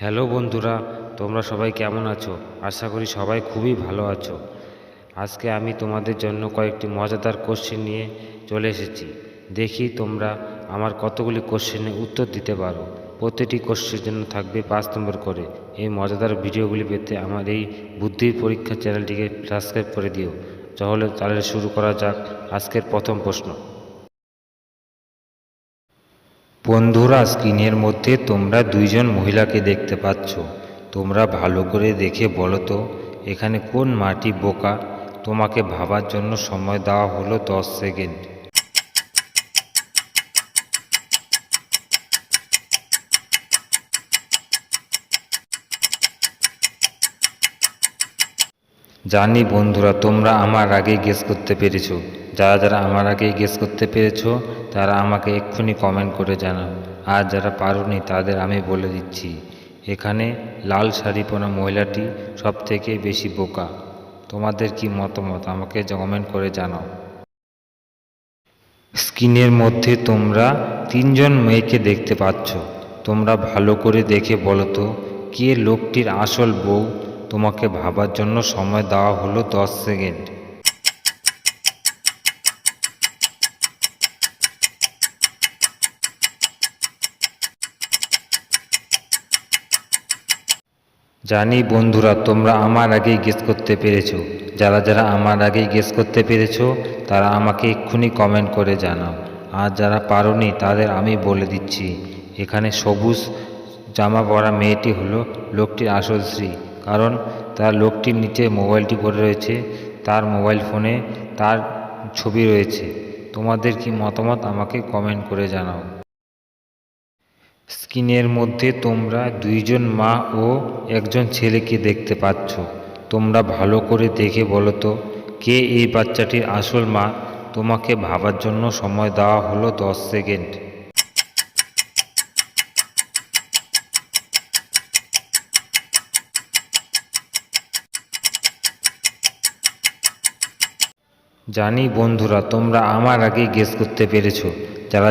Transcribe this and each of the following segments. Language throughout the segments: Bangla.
হ্যালো বন্ধুরা, তোমরা সবাই কেমন আছো? আশা করি সবাই খুবই ভালো আছো। আজকে আমি তোমাদের জন্য কয়েকটি মজাদার কোশ্চেন নিয়ে চলে এসেছি। দেখি তোমরা আমার কতগুলি কোশ্চেনের উত্তর দিতে পারো। প্রতিটি কোশ্চেনের জন্য থাকবে 5 নম্বর করে। এই মজাদার ভিডিওগুলি পেতে আমার এই বুদ্ধির পরীক্ষা চ্যানেলটিকে সাবস্ক্রাইব করে দিও। তাহলে শুরু করা যাক আজকের প্রথম প্রশ্ন। বন্ধুরা, স্ক্রিনের মধ্যে তোমরা দুইজন মহিলাকে দেখতে পাচ্ছ। তোমরা ভালো করে দেখে বলো তো এখানে কোন মাটি বোকা? তোমাকে ভাবার জন্য সময় দেওয়া হলো 10 সেকেন্ড। জানি বন্ধুরা, তোমরা আমার আগেই গেস করতে পেরেছো। যারা আমার আগেই গেস করতে পেরেছো তারা আমাকে এক্ষুনি কমেন্ট করে জানাও। আর যারা পারোনি তাদের আমি বলে দিচ্ছি, এখানে লাল শাড়ি পরা মহিলাটি সবথেকে বেশি বোকা। তোমাদের কি মতামত আমাকে কমেন্ট করে জানাও। স্ক্রিনের মধ্যে তোমরা তিনজন মেয়েকে দেখতে পাচ্ছ। তোমরা ভালো করে দেখে বলো তো কে লোকটির আসল বউ? তোমাকে ভাবার জন্য সময় দেওয়া হলো 10 সেকেন্ড। জানি বন্ধুরা, তোমরা আমার আগেই গেস করতে পেরেছো। যারা আমার আগেই গেস করতে পেরেছো তারা আমাকে এক্ষুনি কমেন্ট করে জানাও। আর যারা পারোনি তাদের আমি বলে দিচ্ছি, এখানে সবুজ জামা পরা মেয়েটি হলো লোকটির আসল স্ত্রী। কারণ তার লোকটির নিচে মোবাইলটি পড়ে রয়েছে, তার মোবাইল ফোনে তার ছবি রয়েছে। তোমাদের কি মতামত আমাকে কমেন্ট করে জানাও। স্ক্রিনের মধ্যে তোমরা দুইজন মা ও একজন ছেলেকে দেখতে পাচ্ছ। তোমরা ভালো করে দেখে বলো তো কে এই বাচ্চাটির আসল মা? তোমাকে ভাবার জন্য সময় দেওয়া হলো 10 সেকেন্ড। জানি বন্ধুরা, তোমরা আমার আগে গেস করতে পেরেছো।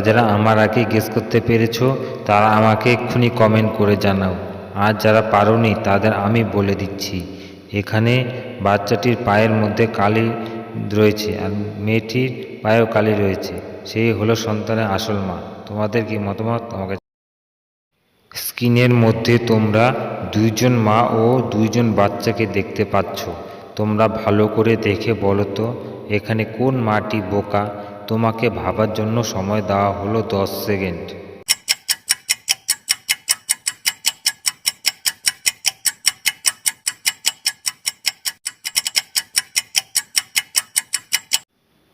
যারা আমার আগে গেস করতে পেরেছো তারা আমাকে এক্ষুনি কমেন্ট করে জানাও। আর যারা পারোনি তাদের আমি বলে দিচ্ছি, এখানে বাচ্চাটির পায়ের মধ্যে কালি রয়েছে আর মেয়েটির পায়েও কালি রয়েছে। সেই হলো সন্তানের আসল মা। তোমাদের কি মতামত আমাকে। স্ক্রিনের মধ্যে তোমরা দুইজন মা ও দুইজন বাচ্চাকে দেখতে পাচ্ছ। তোমরা ভালো করে দেখে বলো তো এখানে কোন মাটি বোকা? তোমাকে ভাবার জন্য সময় দেওয়া হলো 10 সেকেন্ড।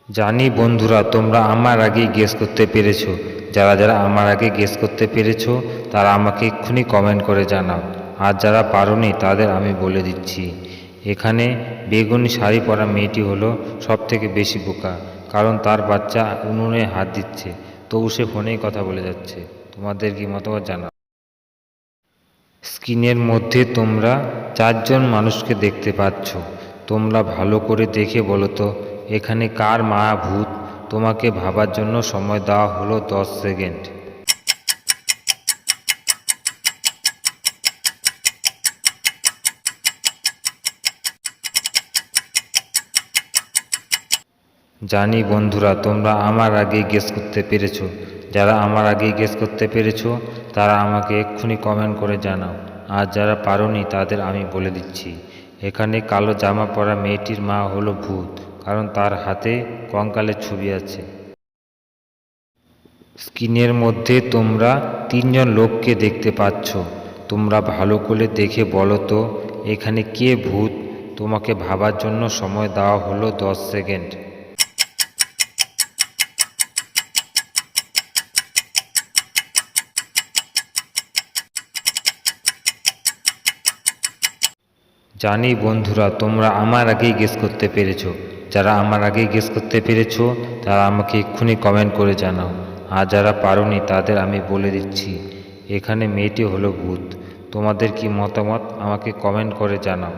জানি বন্ধুরা, তোমরা আমার আগেই গেস করতে পেরেছো। যারা আমার আগে গেস করতে পেরেছো তারা আমাকে এক্ষুনি কমেন্ট করে জানাও। আর যারা পারোনি তাদের আমি বলে দিচ্ছি, এখানে বেগুনি শাড়ি পরা মেয়েটি হলো সবথেকে বেশি বোকা। কারণ তার বাচ্চা উনুনে হাত দিচ্ছে তবু সে ফোনেই কথা বলে যাচ্ছে। তোমাদের কি মতামত জানাও। স্ক্রিনের মধ্যে তোমরা চারজন মানুষকে দেখতে পাচ্ছ। তোমরা ভালো করে দেখে বলো তো এখানে কার মা ভূত? তোমাকে ভাবার জন্য সময় দেওয়া হলো 10 সেকেন্ড। জানি বন্ধুরা, তোমরা আমার আগে গেস করতে পেরেছো। যারা আমার আগে গেস করতে পেরেছো তারা আমাকে এক্ষুনি কমেন্ট করে জানাও। আর যারা পারোনি তাদের আমি বলে দিচ্ছি, এখানে কালো জামা পরা মেয়েটির মা হলো ভূত। কারণ তার হাতে কঙ্কালের ছবি আছে। স্ক্রিনের মধ্যে তোমরা তিনজন লোককে দেখতে পাচ্ছ। তোমরা ভালো করে দেখে বলো তো এখানে কে ভূত? তোমাকে ভাবার জন্য সময় দেওয়া হলো 10 সেকেন্ড। জানি বন্ধুরা, তোমরা আমার আগেই গেস করতে পেরেছো। যারা আমার আগেই গেস করতে পেরেছো তারা আমাকে এক্ষুনি কমেন্ট করে জানাও। আর যারা পারোনি তাদের আমি বলে দিচ্ছি, এখানে মেয়েটি হলো ভূত। তোমাদের কি মতামত আমাকে কমেন্ট করে জানাও।